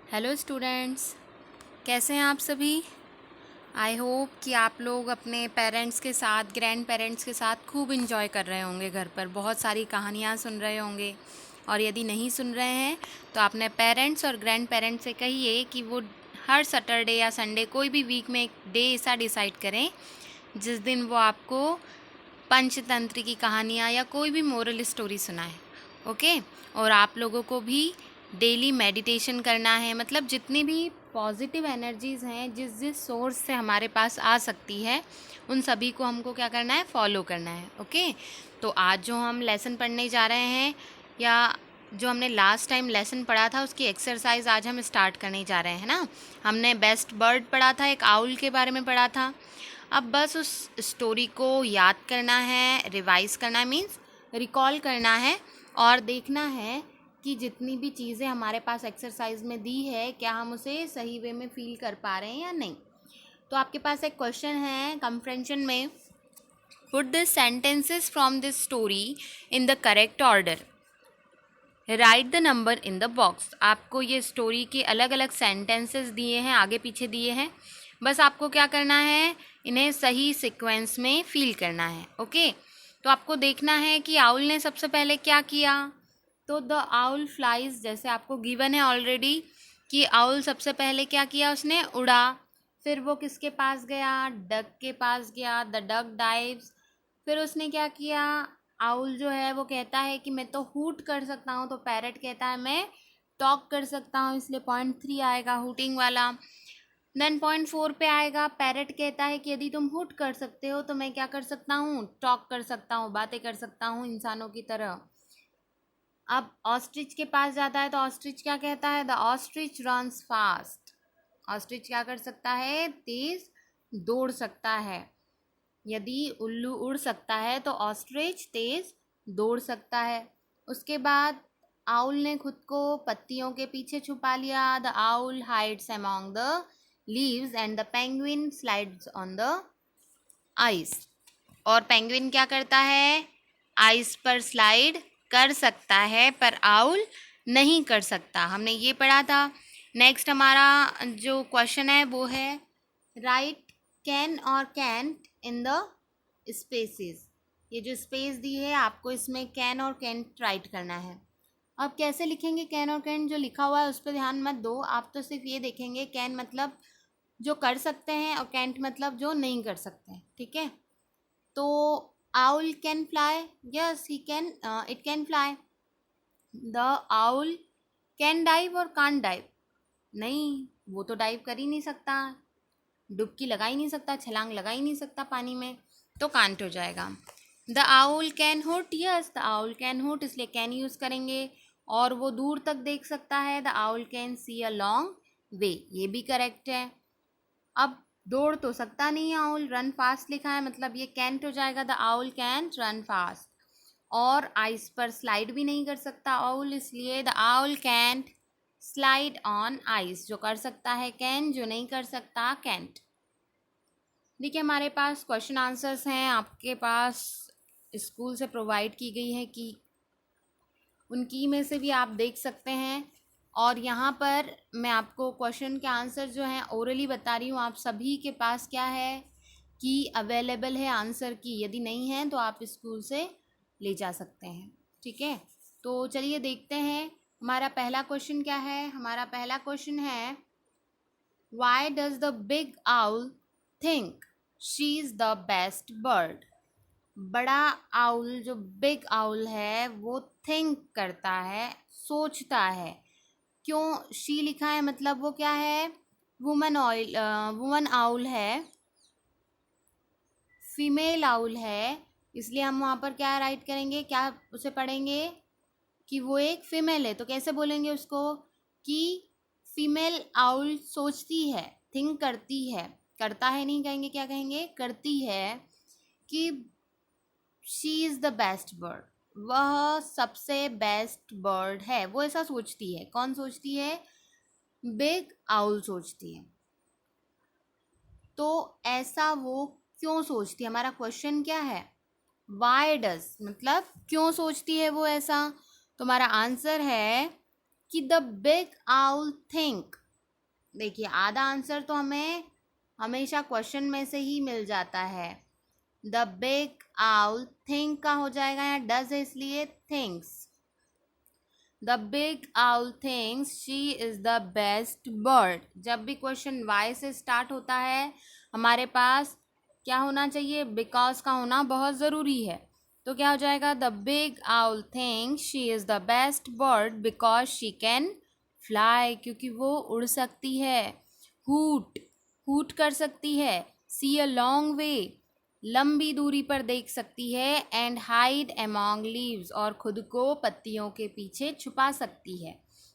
Hello students, कैसे हैं आप सभी। आई होप कि आप लोग अपने पेरेंट्स के साथ, ग्रैंड पेरेंट्स के साथ खूब इंजॉय कर रहे होंगे, घर पर बहुत सारी कहानियाँ सुन रहे होंगे। और यदि नहीं सुन रहे हैं तो अपने पेरेंट्स और ग्रैंड पेरेंट्स से कहिए कि वो हर सैटरडे या संडे कोई भी वीक में एक डे ऐसा डिसाइड करें जिस दिन वो आपको पंचतंत्र की कहानियाँ या कोई भी मोरल स्टोरी सुनाए। ओके। और आप लोगों को भी डेली मेडिटेशन करना है, मतलब जितनी भी पॉजिटिव एनर्जीज़ हैं जिस जिस सोर्स से हमारे पास आ सकती है उन सभी को हमको क्या करना है, फॉलो करना है। ओके। तो आज जो हम लेसन पढ़ने जा रहे हैं, या जो हमने लास्ट टाइम लेसन पढ़ा था उसकी एक्सरसाइज आज हम स्टार्ट करने जा रहे हैं ना। हमने बेस्ट बर्ड पढ़ा था, एक आउल के बारे में पढ़ा था। अब बस उस स्टोरी को याद करना है, रिवाइज करना है, मीन्स रिकॉल करना है, और देखना है कि जितनी भी चीज़ें हमारे पास एक्सरसाइज में दी है क्या हम उसे सही वे में फील कर पा रहे हैं या नहीं। तो आपके पास एक क्वेश्चन है कंप्रेंशन में, put the sentences from this story in the correct order, right the number in the box. आपको ये स्टोरी के अलग अलग सेंटेंसेस दिए हैं, आगे पीछे दिए हैं, बस आपको क्या करना है, इन्हें सही सीक्वेंस में फील करना है। ओके। तो आपको देखना है कि आउल ने सबसे पहले क्या किया। तो द आउल फ्लाइज, जैसे आपको गिवन है ऑलरेडी कि आउल सबसे पहले क्या किया, उसने उड़ा। फिर वो किसके पास गया, डक के पास गया, द डक डाइव्स। फिर उसने क्या किया, आउल जो है वो कहता है कि मैं तो हूट कर सकता हूँ, तो पैरट कहता है मैं टॉक कर सकता हूँ, इसलिए पॉइंट 3 आएगा हूटिंग वाला। देन पॉइंट 4 पे आएगा, पैरट कहता है कि यदि तुम हुट कर सकते हो तो मैं क्या कर सकता हूँ, टॉक कर सकता हूँ, बातें कर सकता हूँ इंसानों की तरह। अब ऑस्ट्रिच के पास जाता है तो ऑस्ट्रिच क्या कहता है, the ostrich runs fast. Ostrich क्या कर सकता है, तेज दौड़ सकता है। यदि उल्लू उड़ सकता है तो ऑस्ट्रिच तेज दौड़ सकता है। उसके बाद आउल ने खुद को पत्तियों के पीछे छुपा लिया, the owl hides among the leaves and the penguin slides on the ice. और पेंगुइन क्या करता है, आइस पर स्लाइड कर सकता है पर आउल नहीं कर सकता, हमने ये पढ़ा था। नेक्स्ट हमारा जो क्वेश्चन है वो है, राइट कैन और कैंट इन द स्पेसेस। ये जो स्पेस दी है आपको, इसमें कैन और कैंट राइट करना है। अब कैसे लिखेंगे कैन और कैंट, जो लिखा हुआ है उस पर ध्यान मत दो, आप तो सिर्फ ये देखेंगे कैन मतलब जो कर सकते हैं और कैंट मतलब जो नहीं कर सकते हैं। ठीक है। तो owl can fly, yes he can, it can fly. The owl can dive और कान डाइव, नहीं वो तो डाइव कर ही नहीं सकता, डुबकी लगा ही नहीं सकता, छलांग लगा ही नहीं सकता पानी में, तो कांट हो जाएगा। The owl can hoot, yes the owl can hoot, इसलिए कैन यूज़ करेंगे। और वो दूर तक देख सकता है, the owl can see a long way, ये भी करेक्ट है। अब दौड़ तो सकता नहीं है आउल, रन फास्ट लिखा है मतलब ये कैंट हो जाएगा, the owl can't run fast. और आइस पर स्लाइड भी नहीं कर सकता आउल, इसलिए the owl can't slide on ice. जो कर सकता है कैन, जो नहीं कर सकता कैंट। देखिए हमारे पास क्वेश्चन आंसर्स हैं, आपके पास स्कूल से प्रोवाइड की गई है कि उनकी में से भी आप देख सकते हैं। और यहाँ पर मैं आपको क्वेश्चन के आंसर जो हैं ओरली बता रही हूँ, आप सभी के पास क्या है कि अवेलेबल है आंसर की, यदि नहीं है तो आप स्कूल से ले जा सकते हैं। ठीक है। तो चलिए देखते हैं हमारा पहला क्वेश्चन क्या है। हमारा पहला क्वेश्चन है, why does the big owl think she is the best bird. बड़ा आउल, जो बिग आउल है, वो थिंक करता है, सोचता है। क्यों शी लिखा है, मतलब वो क्या है, वुमन आउल है, फीमेल आउल है, इसलिए हम वहाँ पर क्या राइट करेंगे, क्या उसे पढ़ेंगे कि वो एक फीमेल है। तो कैसे बोलेंगे उसको कि फीमेल आउल सोचती है, थिंक करती है, करता है नहीं कहेंगे, क्या कहेंगे, करती है, कि she is the best bird, वह सबसे बेस्ट बर्ड है। वो ऐसा सोचती है, कौन सोचती है, बिग आउल सोचती है। तो ऐसा वो क्यों सोचती है, हमारा क्वेश्चन क्या है, वाई डज मतलब क्यों सोचती है वो ऐसा। तो हमारा आंसर है कि द बिग आउल थिंक, देखिए आधा आंसर तो हमें हमेशा क्वेश्चन में से ही मिल जाता है। द बिग आउल थिंक का हो जाएगा, या डज है इसलिए thinks. The big owl thinks she is the best bird. जब भी क्वेश्चन वाई से स्टार्ट होता है हमारे पास क्या होना चाहिए, बिकॉज का होना बहुत ज़रूरी है। तो क्या हो जाएगा, the big owl thinks she is the best bird because she can fly, क्योंकि वो उड़ सकती है। हूट, हूट कर सकती है। सी अ लॉन्ग वे, लंबी दूरी पर देख सकती है। एंड हाइड अमॉन्ग लीव्स, और खुद को पत्तियों के पीछे छुपा सकती है।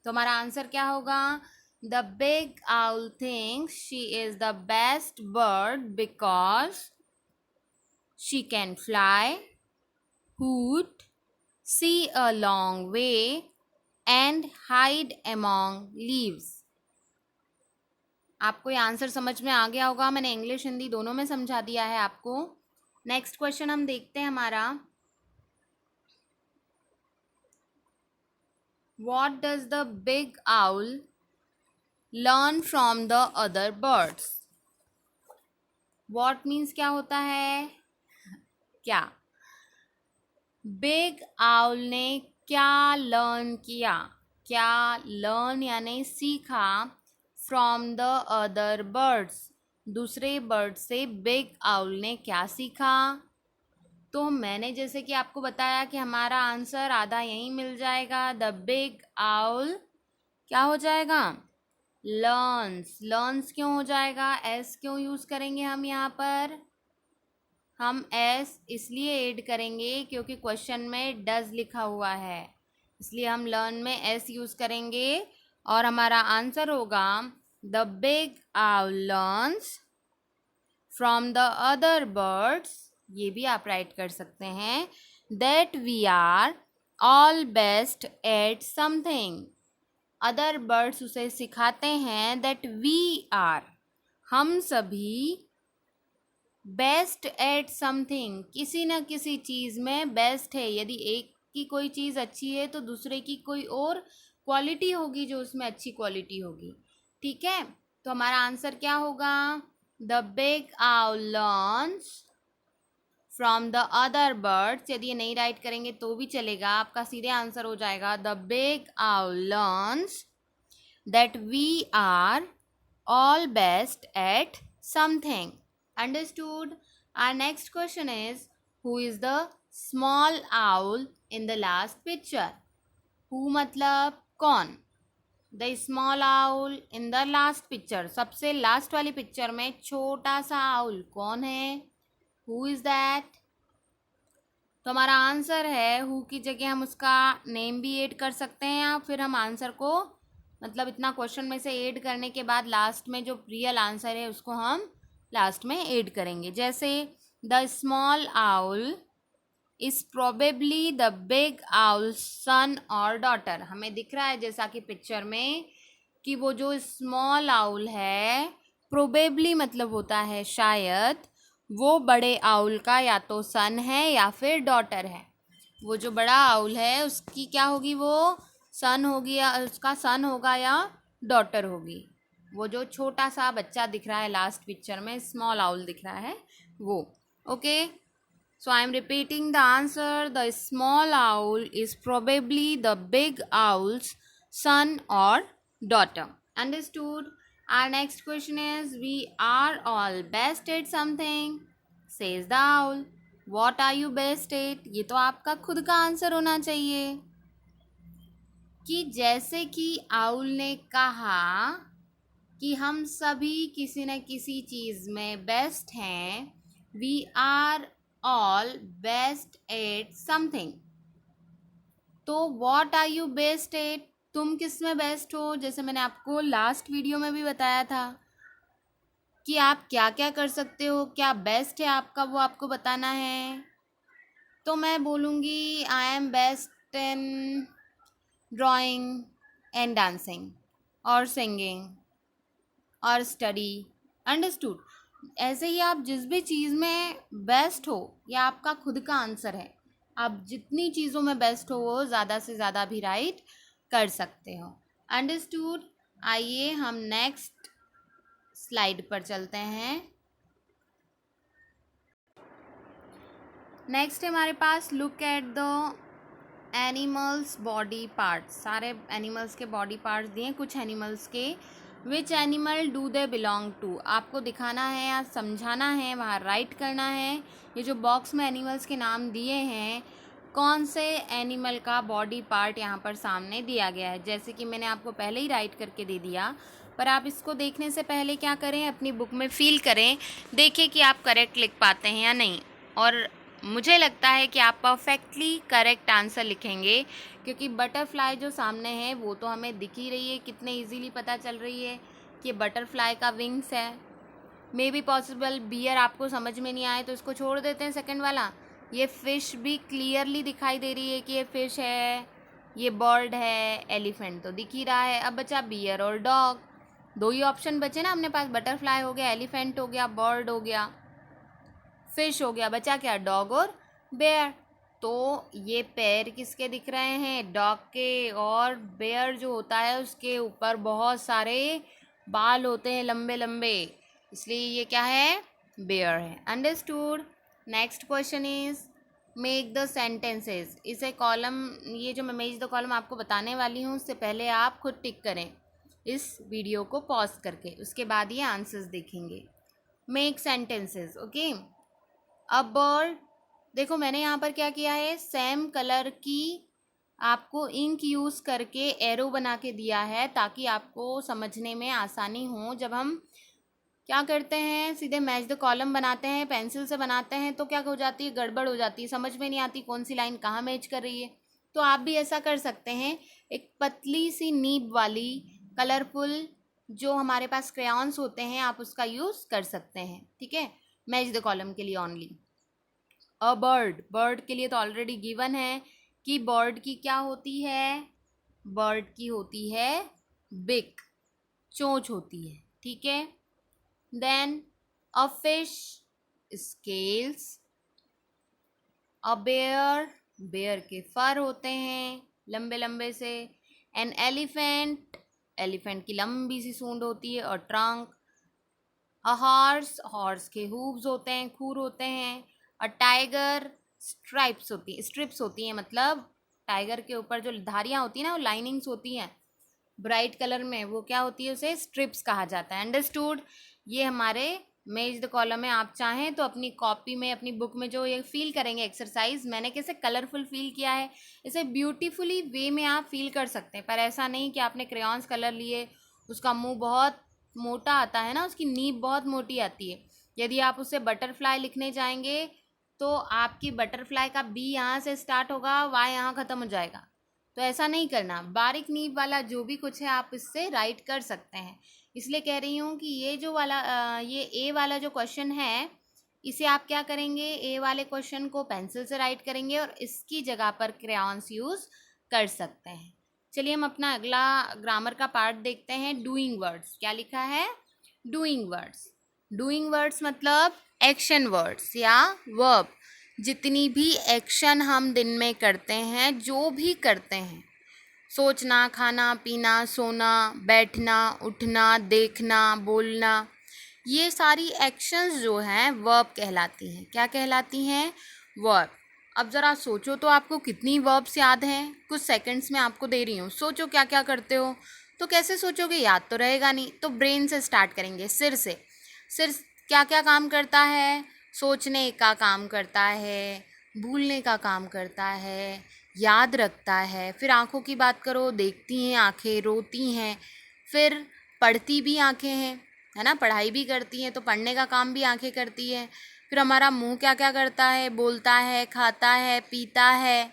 तो हमारा आंसर क्या होगा, the big owl thinks she is the best bird because she can fly, hoot, see a long way and hide among leaves। आपको ये आंसर समझ में आ गया होगा, मैंने इंग्लिश हिंदी दोनों में समझा दिया है आपको। नेक्स्ट क्वेश्चन हम देखते हैं हमारा, what does the big owl learn from the other birds. What means क्या होता है, क्या। बिग आउल ने क्या लर्न किया, क्या लर्न यानी सीखा, फ्रॉम द अदर बर्ड्स, दूसरे बर्ड से बिग आउल ने क्या सीखा। तो मैंने जैसे कि आपको बताया कि हमारा आंसर आधा यहीं मिल जाएगा। द बिग आउल क्या हो जाएगा, लर्न्स। लर्न्स क्यों हो जाएगा, एस क्यों यूज़ करेंगे हम यहाँ पर, हम एस इसलिए ऐड करेंगे क्योंकि क्वेश्चन में डज लिखा हुआ है, इसलिए हम लर्न में एस यूज़ करेंगे। और हमारा आंसर होगा the big owl learns from the other birds, ये भी आप राइट कर सकते हैं, that we are all best at something. Other birds उसे सिखाते हैं दैट वी आर, हम सभी, बेस्ट एट समथिंग, किसी न किसी चीज़ में बेस्ट है। यदि एक की कोई चीज़ अच्छी है तो दूसरे की कोई और क्वालिटी होगी जो उसमें अच्छी क्वालिटी होगी। ठीक है, तो हमारा आंसर क्या होगा, the big owl learns from the other birds. यदि ये नहीं राइट करेंगे तो भी चलेगा, आपका सीधे आंसर हो जाएगा the big owl learns that we are all best at something। Understood? Our next question is, who is the small owl in the last picture? Who मतलब कौन, the small owl in the last picture, सबसे last वाली picture में छोटा सा owl कौन है, who is that? तो हमारा आंसर है, हु की जगह हम उसका नेम भी ऐड कर सकते हैं, या फिर हम आंसर को मतलब इतना क्वेश्चन में से ऐड करने के बाद लास्ट में जो रियल आंसर है उसको हम लास्ट में ऐड करेंगे। जैसे the small owl is probably the big owl son और डॉटर। हमें दिख रहा है जैसा कि पिक्चर में कि वो जो स्मॉल आउल है, प्रोबेबली मतलब होता है शायद, वो बड़े आउल का या तो सन है या फिर डॉटर है। वो जो बड़ा आउल है उसकी क्या होगी, वो सन होगी, या उसका सन होगा या डॉटर होगी। वो जो छोटा सा बच्चा दिख रहा है लास्ट पिक्चर में, स्मॉल आउल दिख रहा है वो। Okay, so I am repeating the answer, the small owl is probably the big owl's son और daughter. Understood? Our next question is, we are all best at something, says the owl. What are you best at? ये तो आपका खुद का answer होना चाहिए। कि जैसे कि आउल ने कहा कि हम सभी किसी न किसी चीज़ में बेस्ट हैं, we are all best at something। तो what are you best at? तुम किस में बेस्ट हो, जैसे मैंने आपको लास्ट वीडियो में भी बताया था कि आप क्या क्या कर सकते हो, क्या बेस्ट है आपका वो आपको बताना है। तो मैं बोलूँगी I am best in drawing and dancing और सिंगिंग और स्टडी। अंडरस्टूड? ऐसे ही आप जिस भी चीज़ में बेस्ट हो, या आपका खुद का आंसर है, आप जितनी चीज़ों में बेस्ट हो वो ज़्यादा से ज़्यादा भी राइट कर सकते हो। अंडरस्टूड। आइए हम नेक्स्ट स्लाइड पर चलते हैं। नेक्स्ट हमारे पास look at the animals body parts. सारे एनिमल्स के बॉडी पार्ट्स दिए, कुछ एनिमल्स के। Which animal do they belong to, आपको दिखाना है या समझाना है, वहाँ राइट करना है। ये जो बॉक्स में एनिमल्स के नाम दिए हैं, कौन से एनिमल का बॉडी पार्ट यहाँ पर सामने दिया गया है। जैसे कि मैंने आपको पहले ही राइट करके दे दिया, पर आप इसको देखने से पहले क्या करें, अपनी बुक में फील करें, देखें कि आप करेक्ट लिख पाते हैं या नहीं। और मुझे लगता है कि आप परफेक्टली करेक्ट आंसर लिखेंगे, क्योंकि बटरफ्लाई जो सामने है वो तो हमें दिख ही रही है, कितने इजीली पता चल रही है कि बटरफ्लाई का विंग्स है। मे बी पॉसिबल बियर आपको समझ में नहीं आए तो इसको छोड़ देते हैं सेकंड वाला। ये फ़िश भी क्लियरली दिखाई दे रही है कि ये फ़िश है, ये बर्ड है, एलिफेंट तो दिख ही रहा है। अब बचा बियर और डॉग, दो ही ऑप्शन बचे ना अपने पास, बटरफ्लाई हो गया, एलिफेंट हो गया, बर्ड हो गया, फिश हो गया, बचा क्या, डॉग और बेयर। तो ये पैर किसके दिख रहे हैं, डॉग के, और बेयर जो होता है उसके ऊपर बहुत सारे बाल होते हैं लंबे लंबे, इसलिए ये क्या है, बेयर है। Understood. Next question is make the sentences. इसे कॉलम, ये जो मैं मेक द कॉलम आपको बताने वाली हूँ उससे पहले आप खुद टिक करें इस वीडियो को पॉज करके, उसके बाद ये आंसर्स देखेंगे। Make sentences, okay. A bird, देखो मैंने यहाँ पर क्या किया है, सेम कलर की आपको इंक यूज़ करके एरो बना के दिया है ताकि आपको समझने में आसानी हो। जब हम क्या करते हैं, सीधे मैच द कॉलम बनाते हैं, पेंसिल से बनाते हैं, तो क्या हो जाती है, गड़बड़ हो जाती है, समझ में नहीं आती कौन सी लाइन कहाँ मैच कर रही है। तो आप भी ऐसा कर सकते हैं, एक पतली सी नीब वाली कलरफुल जो हमारे पास क्रेयॉन्स होते हैं, आप उसका यूज़ कर सकते हैं, ठीक है, मैच द कॉलम के लिए ओनली। अ बर्ड, बर्ड के लिए तो ऑलरेडी गिवन है कि बर्ड की क्या होती है, बर्ड की होती है बिक, चोंच होती है, ठीक है। Then a fish, scales. A bear, bear के फर होते हैं लंबे लंबे से। एन एलिफेंट, एलिफेंट की लंबी सी सूंड होती है और ट्रंक। अ हॉर्स, हॉर्स के हूव्स होते हैं, खूर होते हैं। अ टाइगर, स्ट्राइप्स होती हैं, स्ट्रिप्स होती हैं, मतलब टाइगर के ऊपर जो धारियाँ होती हैं ना, वो लाइनिंग्स होती हैं ब्राइट कलर में, वो क्या होती है, उसे स्ट्रिप्स कहा जाता है। अंडरस्टूड। ये हमारे मैच द कॉलम में, आप चाहें तो अपनी कॉपी में, अपनी बुक में जो ये फील करेंगे एक्सरसाइज, मैंने कैसे कलरफुल फील किया है, इसे ब्यूटीफुली वे में आप फील कर सकते हैं। पर ऐसा नहीं कि आपने क्रेयॉन्स कलर लिए, उसका मुंह बहुत मोटा आता है ना, उसकी नीब बहुत मोटी आती है। यदि आप उससे बटरफ्लाई लिखने जाएंगे तो आपकी बटरफ्लाई का बी यहाँ से स्टार्ट होगा, वाई यहाँ ख़त्म हो जाएगा। तो ऐसा नहीं करना, बारीक नीब वाला जो भी कुछ है आप इससे राइट कर सकते हैं। इसलिए कह रही हूँ कि ये जो वाला ये ए वाला जो क्वेश्चन है, इसे आप क्या करेंगे, ए वाले क्वेश्चन को पेंसिल से राइट करेंगे और इसकी जगह पर क्रेयॉन्स यूज़ कर सकते हैं। चलिए हम अपना अगला ग्रामर का पार्ट देखते हैं। डूइंग वर्ड्स, क्या लिखा है, डूइंग वर्ड्स। डूइंग वर्ड्स मतलब एक्शन वर्ड्स या वर्ब। जितनी भी एक्शन हम दिन में करते हैं, जो भी करते हैं, सोचना, खाना पीना, सोना, बैठना, उठना, देखना, बोलना, ये सारी एक्शंस जो हैं वर्ब कहलाती हैं। क्या कहलाती हैं, वर्ब। अब ज़रा सोचो तो आपको कितनी वर्ब्स याद हैं, कुछ सेकंड्स में आपको दे रही हूँ, सोचो क्या क्या करते हो। तो कैसे सोचोगे, याद तो रहेगा नहीं, तो ब्रेन से स्टार्ट करेंगे, सिर से। सिर क्या क्या काम करता है, सोचने का काम करता है, भूलने का काम करता है, याद रखता है। फिर आँखों की बात करो, देखती हैं आँखें, रोती हैं। फिर पढ़ती भी आँखें हैं, है ना, पढ़ाई भी करती हैं, तो पढ़ने का काम भी आँखें करती है। फिर हमारा मुंह क्या क्या करता है, बोलता है, खाता है, पीता है,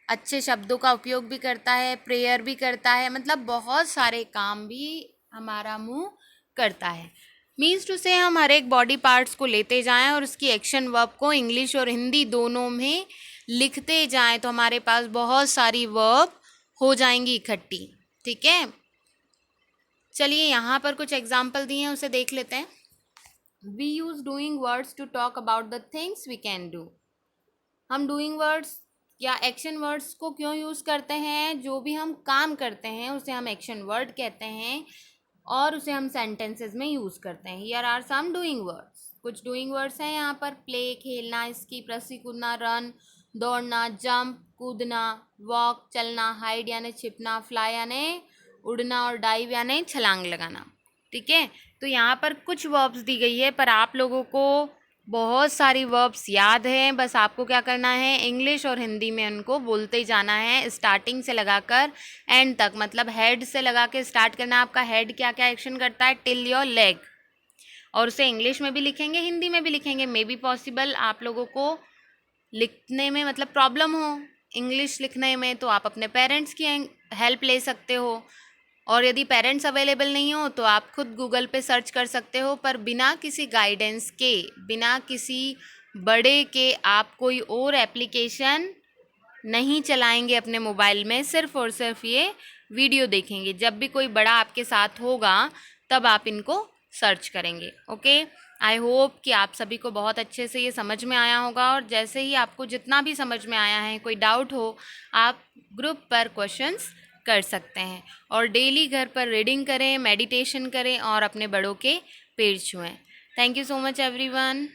अच्छे शब्दों का उपयोग भी करता है, प्रेयर भी करता है, मतलब बहुत सारे काम भी हमारा मुंह करता है। मीन्स टू से हम हर एक बॉडी पार्ट्स को लेते जाएं और उसकी एक्शन वर्ब को इंग्लिश और हिंदी दोनों में लिखते जाएं, तो हमारे पास बहुत सारी वर्ब हो जाएंगी इकट्ठी, ठीक है। चलिए यहाँ पर कुछ एग्जाम्पल दिए हैं, उसे देख लेते हैं। We use doing words to talk about the things we can do. हम डूइंग वर्ड्स क्या एक्शन वर्ड्स को क्यों यूज़ करते हैं? जो भी हम काम करते हैं उसे हम एक्शन वर्ड कहते हैं और उसे हम सेंटेंसेस में यूज़ करते हैं। Here are some doing words. कुछ डूइंग वर्ड्स हैं यहाँ पर। प्ले खेलना, स्कीप रस्सी कूदना, रन दौड़ना, जंप कूदना, वॉक चलना, हाइड यानी छिपना, फ्लाई यानी उड़ना और डाइव यानी छलांग लगाना। ठीक है, तो यहाँ पर कुछ वर्ब्स दी गई है, पर आप लोगों को बहुत सारी वर्ब्स याद हैं। बस आपको क्या करना है, इंग्लिश और हिंदी में उनको बोलते ही जाना है, स्टार्टिंग से लगाकर एंड तक। मतलब हेड से लगा के स्टार्ट करना है। आपका हेड क्या क्या एक्शन करता है, टिल योर लेग। और उसे इंग्लिश में भी लिखेंगे, हिंदी में भी लिखेंगे। मे बी पॉसिबल आप लोगों को लिखने में मतलब प्रॉब्लम हो इंग्लिश लिखने में, तो आप अपने पेरेंट्स की हेल्प ले सकते हो। और यदि पेरेंट्स अवेलेबल नहीं हो तो आप खुद गूगल पे सर्च कर सकते हो, पर बिना किसी गाइडेंस के, बिना किसी बड़े के आप कोई और एप्लीकेशन नहीं चलाएंगे अपने मोबाइल में। सिर्फ और सिर्फ ये वीडियो देखेंगे। जब भी कोई बड़ा आपके साथ होगा तब आप इनको सर्च करेंगे। ओके, आई होप कि आप सभी को बहुत अच्छे से ये समझ में आया होगा। और जैसे ही आपको जितना भी समझ में आया है, कोई डाउट हो, आप ग्रुप पर क्वेश्चंस कर सकते हैं। और डेली घर पर रीडिंग करें, मेडिटेशन करें और अपने बड़ों के पैर छुएं। Thank you so much everyone.